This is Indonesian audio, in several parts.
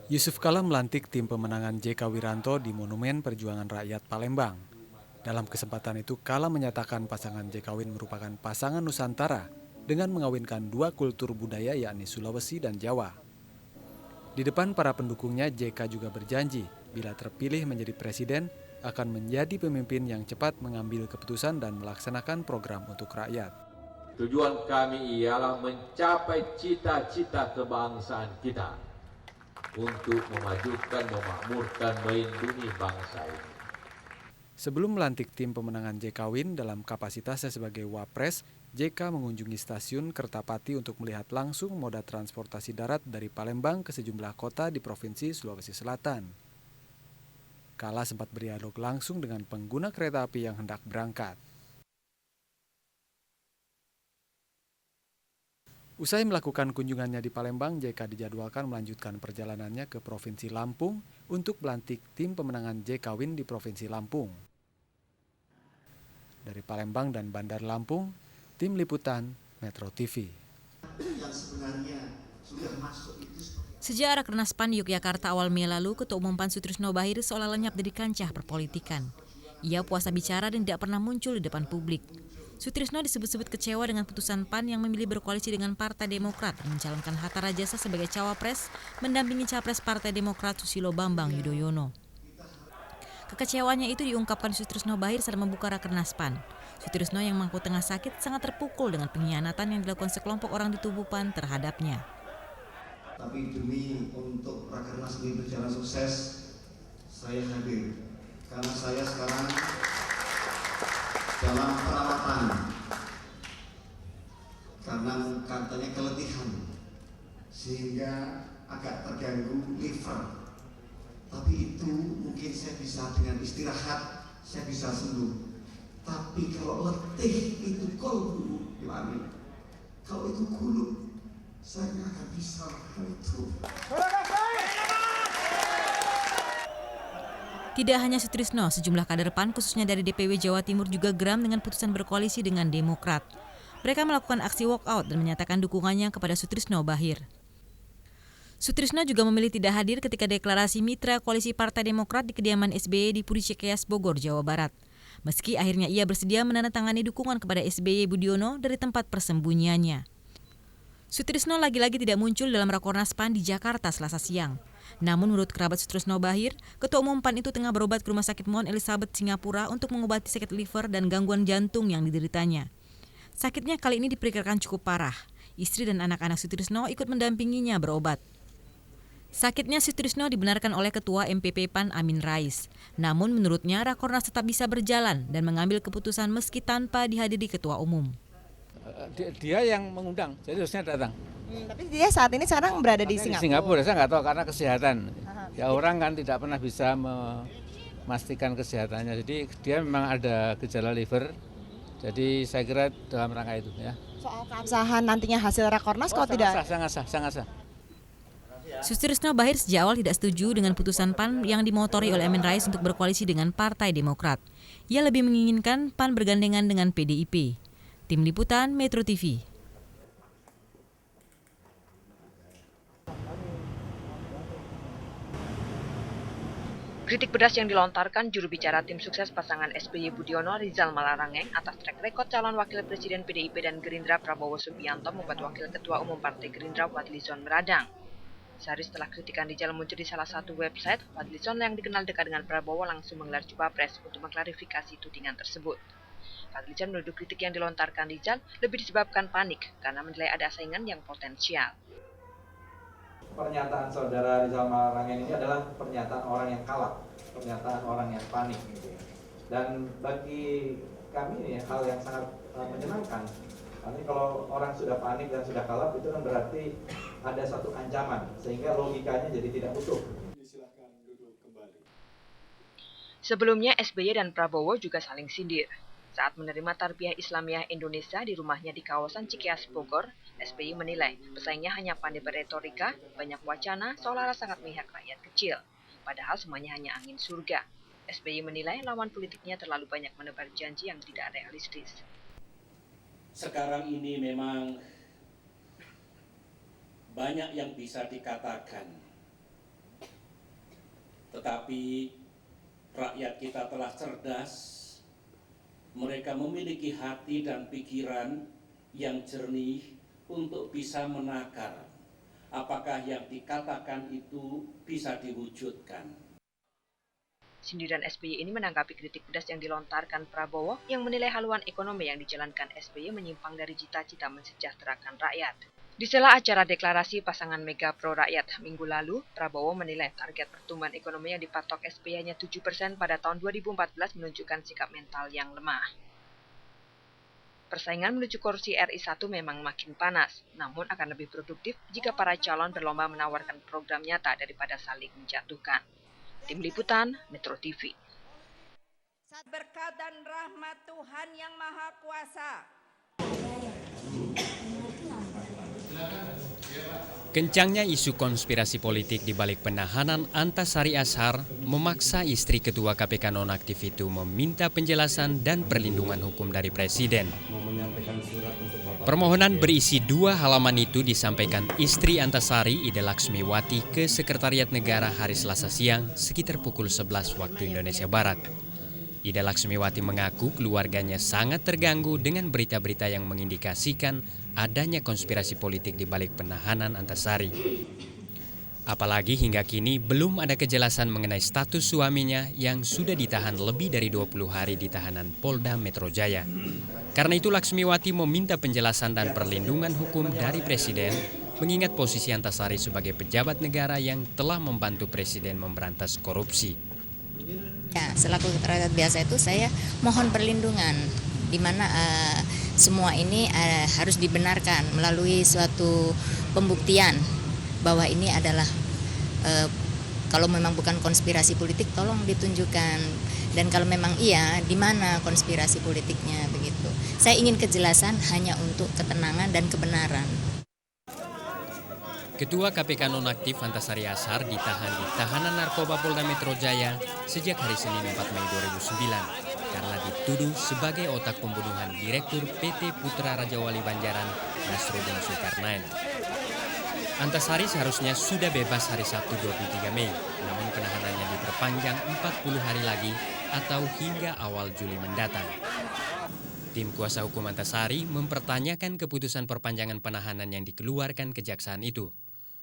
Yusuf Kala melantik tim pemenangan JK Wiranto di Monumen Perjuangan Rakyat Palembang. Dalam kesempatan itu, Kala menyatakan pasangan JK Win merupakan pasangan Nusantara dengan mengawinkan dua kultur budaya yakni Sulawesi dan Jawa. Di depan para pendukungnya, JK juga berjanji bila terpilih menjadi presiden akan menjadi pemimpin yang cepat mengambil keputusan dan melaksanakan program untuk rakyat. Tujuan kami ialah mencapai cita-cita kebangsaan kita untuk memajukan, memakmurkan, melindungi bangsa ini. Sebelum melantik tim pemenangan JK Win dalam kapasitasnya sebagai Wapres, JK mengunjungi stasiun Kertapati untuk melihat langsung moda transportasi darat dari Palembang ke sejumlah kota di Provinsi Sulawesi Selatan. Kala sempat berdialog langsung dengan pengguna kereta api yang hendak berangkat. Usai melakukan kunjungannya di Palembang, JK dijadwalkan melanjutkan perjalanannya ke Provinsi Lampung untuk melantik tim pemenangan JK Win di Provinsi Lampung. Dari Palembang dan Bandar Lampung, tim liputan Metro TV. Sejak Rakernas PAN di Yogyakarta awal Mei lalu, Ketua Umum PAN Sutrisno Bachir seolah lenyap dari kancah perpolitikan. Ia puasa bicara dan tidak pernah muncul di depan publik. Sutrisno disebut-sebut kecewa dengan putusan PAN yang memilih berkoalisi dengan Partai Demokrat dan mencalonkan Hatta Rajasa sebagai cawapres, mendampingi capres Partai Demokrat Susilo Bambang Yudhoyono. Kekecewaannya itu diungkapkan Sutrisno Bachir saat membuka Rakernas PAN. Sutrisno yang mengaku tengah sakit sangat terpukul dengan pengkhianatan yang dilakukan sekelompok orang di tubuh PAN terhadapnya. Tapi demi untuk Rakernas ini berjalan sukses, saya hadir. Karena saya sekarang dalam perawatan karena katanya keletihan sehingga agak terganggu liver. Tapi itu mungkin saya bisa dengan istirahat saya bisa sembuh. Tapi kalau letih itu kolbu, kalau itu gulu, saya nggak akan bisa hal itu. Tidak hanya Sutrisno, sejumlah kader PAN khususnya dari DPW Jawa Timur juga geram dengan putusan berkoalisi dengan Demokrat. Mereka melakukan aksi walkout dan menyatakan dukungannya kepada Sutrisno Bachir. Sutrisno juga memilih tidak hadir ketika deklarasi mitra koalisi Partai Demokrat di kediaman SBY di Puri Cikeas, Bogor, Jawa Barat. Meski akhirnya ia bersedia menandatangani dukungan kepada SBY Budiono dari tempat persembunyiannya. Sutrisno lagi-lagi tidak muncul dalam Rakornas PAN di Jakarta Selasa siang. Namun menurut kerabat Sutrisno Bachir, Ketua Umum PAN itu tengah berobat ke Rumah Sakit Mount Elizabeth, Singapura untuk mengobati sakit liver dan gangguan jantung yang dideritanya. Sakitnya kali ini diperkirakan cukup parah. Istri dan anak-anak Sutrisno ikut mendampinginya berobat. Sakitnya Sutrisno dibenarkan oleh Ketua MPP PAN Amin Rais. Namun menurutnya Rakornas tetap bisa berjalan dan mengambil keputusan meski tanpa dihadiri Ketua Umum. Dia yang mengundang, jadi harusnya datang. Tapi dia saat ini sekarang berada di Singapura. Di Singapura, saya nggak tahu karena kesehatan. Ya orang kan tidak pernah bisa memastikan kesehatannya. Jadi dia memang ada gejala liver. Jadi saya kira dalam rangka itu ya. Soal keabsahan nantinya hasil Rakornas kalau tidak sangat sah. Sutrisno Bachir sejak awal tidak setuju dengan putusan PAN yang dimotori oleh Amin Rais untuk berkoalisi dengan Partai Demokrat. Ia lebih menginginkan PAN bergandengan dengan PDIP. Tim Liputan Metro TV. Kritik pedas yang dilontarkan juru bicara tim sukses pasangan SBY Budiono Rizal Malarangeng atas track record calon wakil presiden PDIP dan Gerindra Prabowo Subianto membuat wakil ketua umum Partai Gerindra Fadlizon meradang. Sehari setelah kritikan Rizal muncul di salah satu website, Fadlizon yang dikenal dekat dengan Prabowo langsung menggelar jumpa pers untuk mengklarifikasi tudingan tersebut. Fadlizon menuduh kritik yang dilontarkan Rizal lebih disebabkan panik karena menilai ada saingan yang potensial. Pernyataan saudara Rizal Malarangeng ini adalah pernyataan orang yang kalap, pernyataan orang yang panik gitu ya. Dan bagi kami ini hal yang sangat menyenangkan. Karena kalau orang sudah panik dan sudah kalap itu kan berarti ada satu ancaman sehingga logikanya jadi tidak utuh. Silakan duduk kembali. Sebelumnya SBY dan Prabowo juga saling sindir. Saat menerima Tarbiyah Islamiyah Indonesia di rumahnya di kawasan Cikeas, Bogor, SBY menilai pesaingnya hanya pandai berretorika, banyak wacana, seolah-olah sangat memihak rakyat kecil. Padahal semuanya hanya angin surga. SBY menilai lawan politiknya terlalu banyak menebar janji yang tidak realistis. Sekarang ini memang banyak yang bisa dikatakan Tetapi rakyat kita telah cerdas, mereka memiliki hati dan pikiran yang jernih untuk bisa menakar apakah yang dikatakan itu bisa diwujudkan. Sindiran SBY ini menanggapi kritik pedas yang dilontarkan Prabowo yang menilai haluan ekonomi yang dijalankan SBY menyimpang dari cita-cita mensejahterakan rakyat. Di sela acara deklarasi pasangan Mega Pro Rakyat minggu lalu, Prabowo menilai target pertumbuhan ekonomi yang dipatok SBY hanya 7% pada tahun 2014 menunjukkan sikap mental yang lemah. Persaingan menuju kursi RI1 memang makin panas, namun akan lebih produktif jika para calon berlomba menawarkan program nyata daripada saling menjatuhkan. Tim Liputan, Metro TV. Berkat dan rahmat Tuhan Yang Maha Kuasa. Kencangnya isu konspirasi politik di balik penahanan Antasari Azhar memaksa istri Ketua KPK nonaktif itu meminta penjelasan dan perlindungan hukum dari Presiden. Permohonan berisi 2 halaman itu disampaikan istri Antasari, Ida Laksmiwati, ke Sekretariat Negara hari Selasa siang sekitar pukul 11 waktu Indonesia Barat. Ida Laksmiwati mengaku keluarganya sangat terganggu dengan berita-berita yang mengindikasikan adanya konspirasi politik di balik penahanan Antasari. Apalagi hingga kini belum ada kejelasan mengenai status suaminya yang sudah ditahan lebih dari 20 hari di tahanan Polda Metro Jaya. Karena itu Laksmiwati meminta penjelasan dan perlindungan hukum dari Presiden, mengingat posisi Antasari sebagai pejabat negara yang telah membantu Presiden memberantas korupsi. Ya, selaku rakyat biasa itu saya mohon perlindungan, di mana semua ini harus dibenarkan melalui suatu pembuktian bahwa ini adalah kalau memang bukan konspirasi politik tolong ditunjukkan, dan kalau memang iya di mana konspirasi politiknya begitu. Saya ingin kejelasan hanya untuk ketenangan dan kebenaran. Ketua KPK nonaktif Antasari Azhar ditahan di tahanan narkoba Polda Metro Jaya sejak hari Senin 4 Mei 2009 karena dituduh sebagai otak pembunuhan Direktur PT Putra Raja Wali Banjaran Nasruddin Zulkarnain. Antasari seharusnya sudah bebas hari Sabtu 23 Mei, namun penahanannya diperpanjang 40 hari lagi atau hingga awal Juli mendatang. Tim kuasa hukum Antasari mempertanyakan keputusan perpanjangan penahanan yang dikeluarkan kejaksaan itu.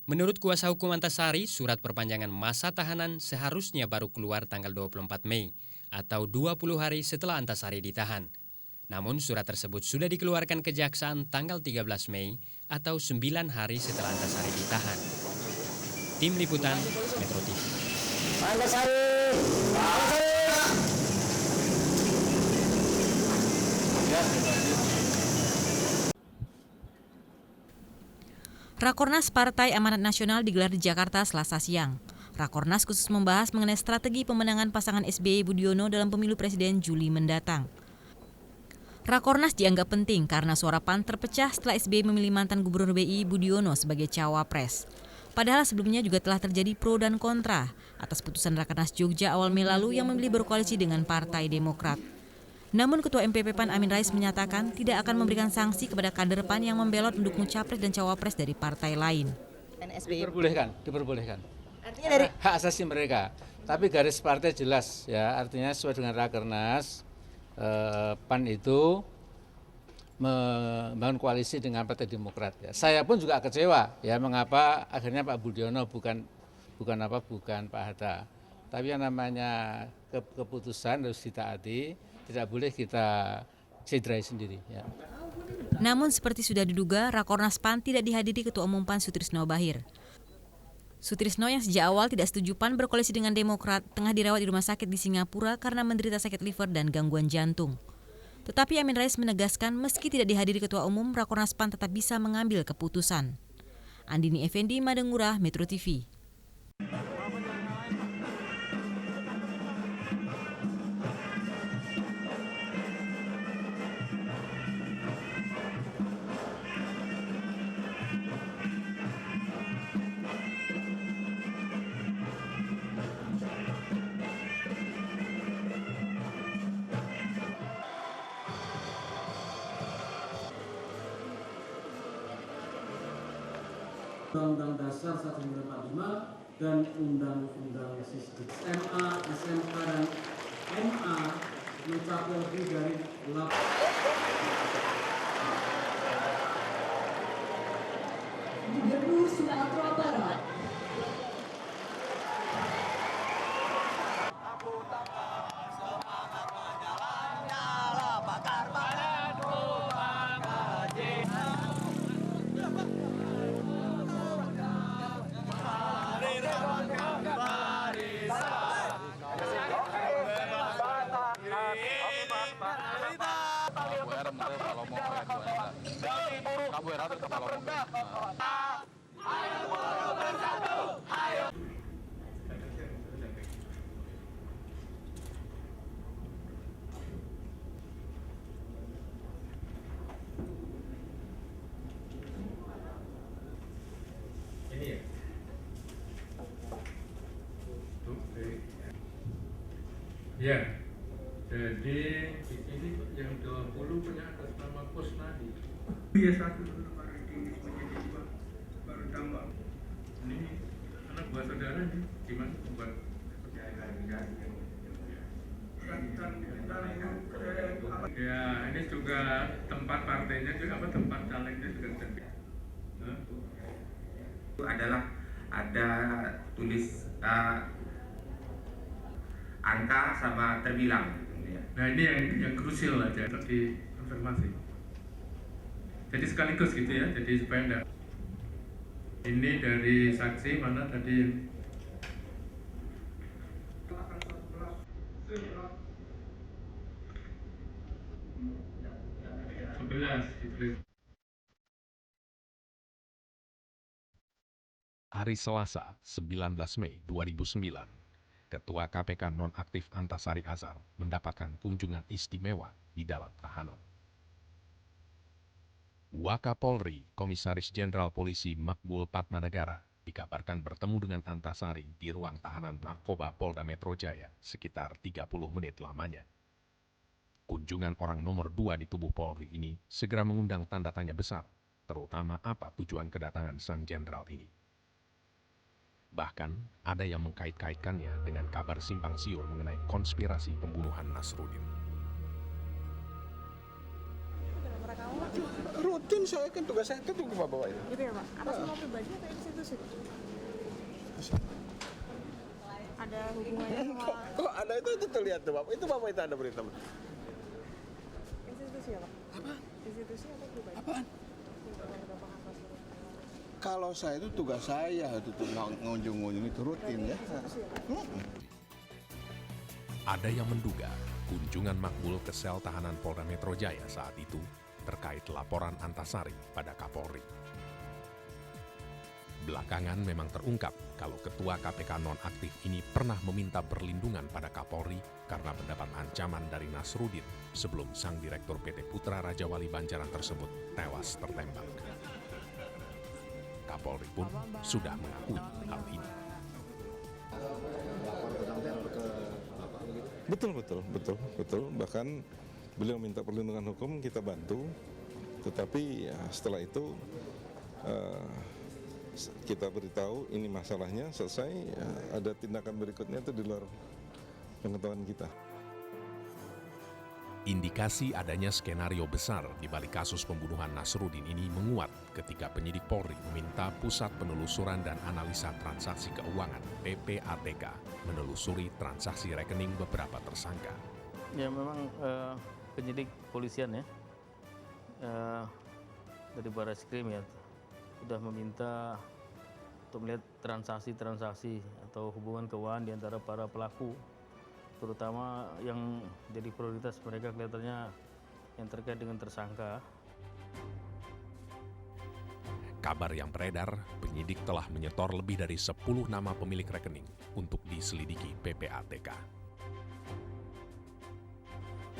Menurut kuasa hukum Antasari, surat perpanjangan masa tahanan seharusnya baru keluar tanggal 24 Mei atau 20 hari setelah Antasari ditahan. Namun surat tersebut sudah dikeluarkan kejaksaan tanggal 13 Mei atau 9 hari setelah Antasari ditahan. Tim Liputan, Metro TV. Rakornas Partai Amanat Nasional digelar di Jakarta Selasa siang. Rakornas khusus membahas mengenai strategi pemenangan pasangan SBY Budiono dalam pemilu presiden Juli mendatang. Rakornas dianggap penting karena suara PAN terpecah setelah SBY memilih mantan Gubernur BI Budiono sebagai cawapres. Padahal sebelumnya juga telah terjadi pro dan kontra atas putusan Rakernas Jogja awal Mei lalu yang memilih berkoalisi dengan Partai Demokrat. Namun Ketua MPP PAN Amin Rais menyatakan tidak akan memberikan sanksi kepada kader PAN yang membelot mendukung capres dan cawapres dari partai lain. Diperbolehkan. Artinya dari Hak asasi mereka. Tapi garis partai jelas ya, artinya sesuai dengan Rakernas PAN itu membangun koalisi dengan Partai Demokrat. Ya. Saya pun juga kecewa ya mengapa akhirnya Pak Budiono bukan Pak Hatta. Tapi yang namanya keputusan harus ditaati. Tidak boleh kita cederai sendiri. Ya. Namun seperti sudah diduga, Rakornas PAN tidak dihadiri Ketua Umum PAN Sutrisno Bachir. Sutrisno yang sejak awal tidak setuju PAN berkoalisi dengan Demokrat tengah dirawat di rumah sakit di Singapura karena menderita sakit liver dan gangguan jantung. Tetapi Amin Rais menegaskan meski tidak dihadiri Ketua Umum, Rakornas PAN tetap bisa mengambil keputusan. Andini Effendi, Madengurah, Metro TV. Undang-Undang Dasar 1945 dan undang-undang sistem SMA, SMK, dan MA mencapai lebih dari 8. Gubernur Sumatera Barat. Ya, jadi ini yang 20 punya atas nama Kusnadi. Iya, satu dulu baru ini menjadi 2, baru tambah. Ini anak buah saudara nih, gimana buat ya, ini juga tempat partainya juga apa, tempat calegnya juga cerdik. Adalah ada tulis angka sama terbilang. Nah ini yang krusial aja di konfirmasi. Jadi sekaligus gitu ya, jadi supaya enggak. Ini dari saksi mana tadi? 11. Hari Selasa, 19 Mei 2009, Ketua KPK nonaktif Antasari Azhar mendapatkan kunjungan istimewa di dalam tahanan. Wakapolri, Komisaris Jenderal Polisi Makbul Padmanegara, dikabarkan bertemu dengan Antasari di ruang tahanan narkoba Polda Metro Jaya sekitar 30 menit lamanya. Kunjungan orang nomor 2 di tubuh Polri ini segera mengundang tanda tanya besar, terutama apa tujuan kedatangan sang jenderal ini. Bahkan, ada yang mengkait-kaitkannya dengan kabar simpang siur mengenai konspirasi pembunuhan Nasruddin. Rutin saya kan, tugas saya kan tunggu bawa itu. Gitu ya Pak? Atas nama pribadi atau institusi? Ada hubungannya sama... Kok ada itu terlihat tuh Bapak? Itu Bapak itu ada berita. Institusi ya Pak? Apa? Institusi atau pribadi? Apaan? Kalau saya itu tugas saya itu tuh ngunjung-ngunjung itu rutin ya. Ada yang menduga kunjungan Makbul ke sel tahanan Polda Metro Jaya saat itu terkait laporan Antasari pada Kapolri. Belakangan memang terungkap kalau Ketua KPK nonaktif ini pernah meminta perlindungan pada Kapolri karena mendapat ancaman dari Nasruddin sebelum sang Direktur PT Putra Raja Wali Banjaran tersebut tewas tertembak. Kapolri pun sudah mengakui hal ini. Betul. Bahkan beliau minta perlindungan hukum, kita bantu. Tetapi ya, setelah itu kita beritahu ini masalahnya selesai, ya, ada tindakan berikutnya itu di luar pengetahuan kita. Indikasi adanya skenario besar di balik kasus pembunuhan Nasruddin ini menguat ketika penyidik Polri meminta Pusat Penelusuran dan Analisa Transaksi Keuangan (PPATK) menelusuri transaksi rekening beberapa tersangka. Ya memang penyidik polisian ya dari Barreskrim ya sudah meminta untuk melihat transaksi-transaksi atau hubungan keuangan di antara para pelaku, terutama yang jadi prioritas mereka kelihatannya yang terkait dengan tersangka. Kabar yang beredar, penyidik telah menyetor lebih dari 10 nama pemilik rekening untuk diselidiki PPATK.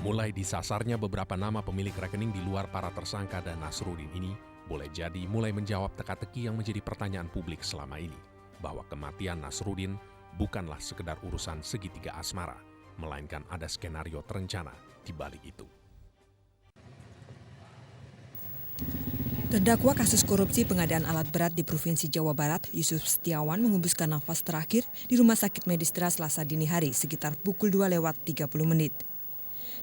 Mulai disasarnya beberapa nama pemilik rekening di luar para tersangka dan Nasruddin ini, boleh jadi mulai menjawab teka-teki yang menjadi pertanyaan publik selama ini, bahwa kematian Nasruddin bukanlah sekedar urusan segitiga asmara, melainkan ada skenario terencana di balik itu. Terdakwa kasus korupsi pengadaan alat berat di Provinsi Jawa Barat, Yusuf Setiawan mengembuskan nafas terakhir di Rumah Sakit Medistra Selasa dini hari sekitar pukul 2:30.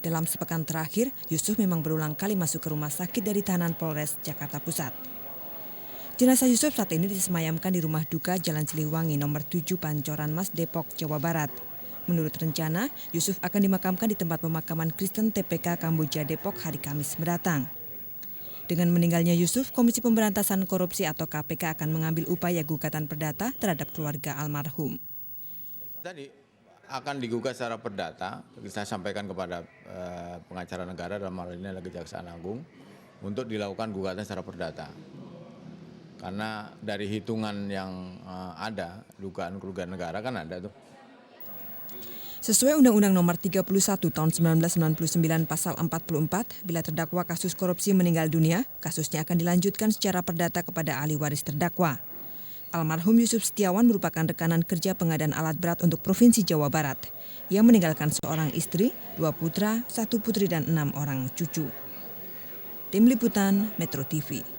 Dalam sepekan terakhir, Yusuf memang berulang kali masuk ke rumah sakit dari tahanan Polres Jakarta Pusat. Jenazah Yusuf saat ini disemayamkan di rumah duka Jalan Siliwangi nomor 7 Pancoran Mas, Depok, Jawa Barat. Menurut rencana, Yusuf akan dimakamkan di tempat pemakaman Kristen TPK Kamboja Depok hari Kamis mendatang. Dengan meninggalnya Yusuf, Komisi Pemberantasan Korupsi atau KPK akan mengambil upaya gugatan perdata terhadap keluarga almarhum. Tadi akan digugat secara perdata, saya sampaikan kepada pengacara negara dalam hal ini adalah Kejaksaan Agung untuk dilakukan gugatan secara perdata. Karena dari hitungan yang ada, dugaan kerugian negara kan ada tuh. Sesuai Undang-Undang Nomor 31 Tahun 1999 Pasal 44, bila terdakwa kasus korupsi meninggal dunia, kasusnya akan dilanjutkan secara perdata kepada ahli waris terdakwa. Almarhum Yusuf Setiawan merupakan rekanan kerja pengadaan alat berat untuk Provinsi Jawa Barat. Ia meninggalkan seorang istri, 2 putra, 1 putri dan 6 orang cucu. Tim Liputan Metro TV.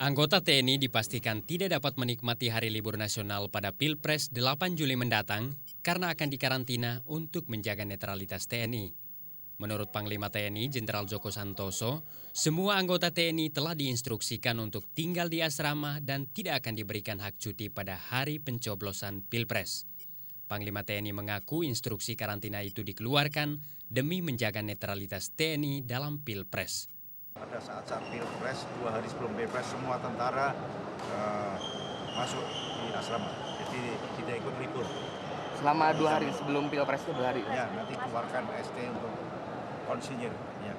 Anggota TNI dipastikan tidak dapat menikmati hari libur nasional pada Pilpres 8 Juli mendatang karena akan dikarantina untuk menjaga netralitas TNI. Menurut Panglima TNI Jenderal Joko Santoso, semua anggota TNI telah diinstruksikan untuk tinggal di asrama dan tidak akan diberikan hak cuti pada hari pencoblosan Pilpres. Panglima TNI mengaku instruksi karantina itu dikeluarkan demi menjaga netralitas TNI dalam Pilpres. Pada saat Pilpres, 2 hari sebelum Pilpres, semua tentara masuk di asrama. Jadi kita ikut libur. Selama 2 hari sebelum Pilpres itu 2 hari? Ya, nanti keluarkan ST untuk konsinyir. Ya.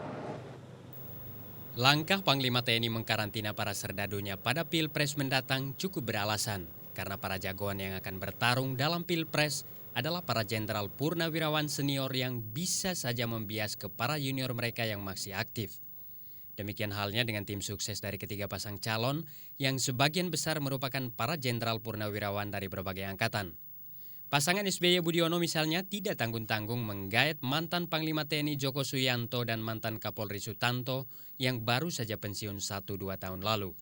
Langkah Panglima TNI mengkarantina para serdadunya pada Pilpres mendatang cukup beralasan. Karena para jagoan yang akan bertarung dalam Pilpres adalah para jenderal purnawirawan senior yang bisa saja membias ke para junior mereka yang masih aktif. Demikian halnya dengan tim sukses dari ketiga pasang calon yang sebagian besar merupakan para jenderal purnawirawan dari berbagai angkatan. Pasangan SBY Budiono misalnya tidak tanggung-tanggung menggait mantan Panglima TNI Joko Suyanto dan mantan Kapolri Sutanto yang baru saja pensiun 1-2 tahun lalu.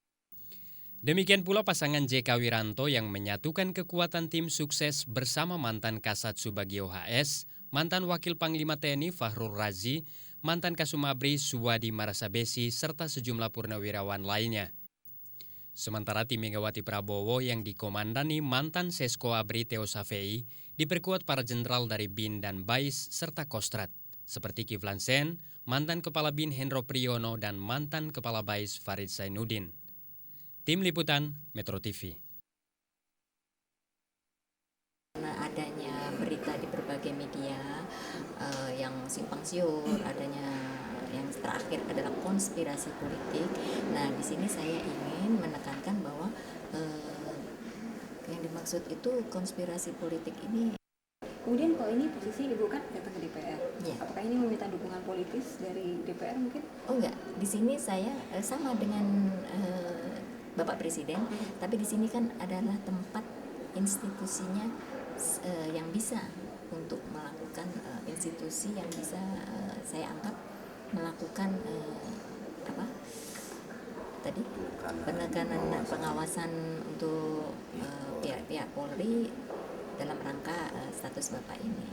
Demikian pula pasangan JK Wiranto yang menyatukan kekuatan tim sukses bersama mantan Kasat Subagio HS, mantan Wakil Panglima TNI Fahrul Razi, mantan Kasumabri Suwadi Marasabesi, serta sejumlah purnawirawan lainnya. Sementara tim Megawati Prabowo yang dikomandani mantan Sesko Abri Teo Safei diperkuat para jenderal dari BIN dan BAIS serta Kostrat, seperti Kiflan Sen, mantan Kepala BIN Hendro Priyono dan mantan Kepala BAIS Farid Zainuddin. Tim Liputan Metro TV. Adanya berita di berbagai media yang simpang siur, adanya yang terakhir adalah konspirasi politik. Nah, di sini saya ingin menekankan bahwa yang dimaksud itu konspirasi politik ini. Kemudian kalau ini posisi Ibu kan datang ke DPR, ya. Apakah ini meminta dukungan politis dari DPR mungkin? Oh enggak, di sini saya sama dengan Bapak Presiden, tapi di sini kan adalah tempat institusinya yang bisa untuk melakukan institusi yang bisa saya anggap melakukan penekanan pengawasan untuk pihak-pihak Polri dalam rangka status Bapak ini.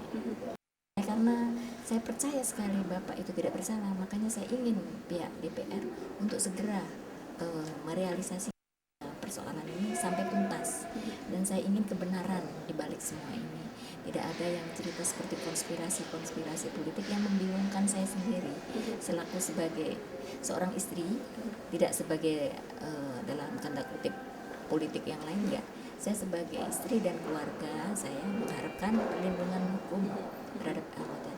Karena saya percaya sekali Bapak itu tidak bersalah, makanya saya ingin pihak DPR untuk segera merealisasi persoalan ini sampai tuntas, dan saya ingin kebenaran di balik semua ini. Tidak ada yang cerita seperti konspirasi politik yang membingungkan saya sendiri selaku sebagai seorang istri, tidak sebagai dalam tanda kutip politik yang lain, enggak. Saya sebagai istri dan keluarga saya mengharapkan perlindungan hukum terhadap anggota